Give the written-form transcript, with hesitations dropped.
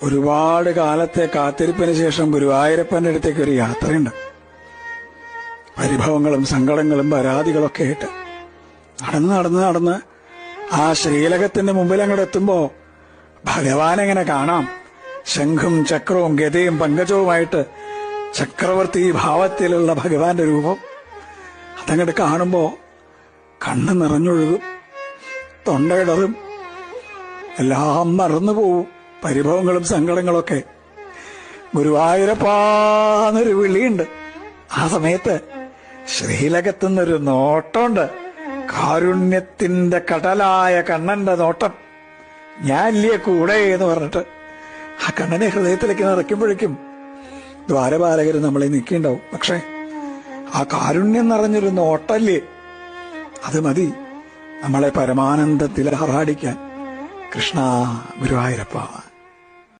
ഒരുപാട് കാലത്തെ കാത്തിരിപ്പിന് ശേഷം ഗുരുവായൂരപ്പന്റെ അടുത്തേക്ക് ഒരു യാത്രയുണ്ട്. പരിഭവങ്ങളും സങ്കടങ്ങളും പരാതികളൊക്കെ ആയിട്ട് നടന്ന് ആ ശ്രീലകത്തിന്റെ മുമ്പിൽ അങ്ങോട്ട് എത്തുമ്പോ ഭഗവാൻ എങ്ങനെ കാണാം. ശംഖും ചക്രവും ഗതയും പങ്കജവുമായിട്ട് ചക്രവർത്തി ഭാവത്തിലുള്ള ഭഗവാന്റെ രൂപം അതങ്ങോട്ട് കാണുമ്പോ കണ്ണ് നിറഞ്ഞൊഴുകും, തൊണ്ടയിടറും, എല്ലാം മറന്നുപോവും. പരിഭവങ്ങളും സങ്കടങ്ങളൊക്കെ. ഗുരുവായൂരപ്പാന്നൊരു വിളിയുണ്ട്. ആ സമയത്ത് ശ്രീലകത്തുനിന്നൊരു നോട്ടമുണ്ട്. കാരുണ്യത്തിന്റെ കടലായ കണ്ണന്റെ നോട്ടം. ഞാൻ ഇല്ലേ കൂടെ എന്ന് പറഞ്ഞിട്ട് ആ കണ്ണനെ ഹൃദയത്തിലേക്ക് നിറയ്ക്കുമ്പോഴേക്കും ദ്വാരപാലകർ നമ്മളെ നിൽക്കിണ്ടാവും. പക്ഷെ ആ കാരുണ്യം നിറഞ്ഞൊരു നോട്ടല്ലേ, അത് മതി നമ്മളെ പരമാനന്ദത്തിൽ ആറാടിക്കാൻ. കൃഷ്ണ ഗുരുവായൂരപ്പ.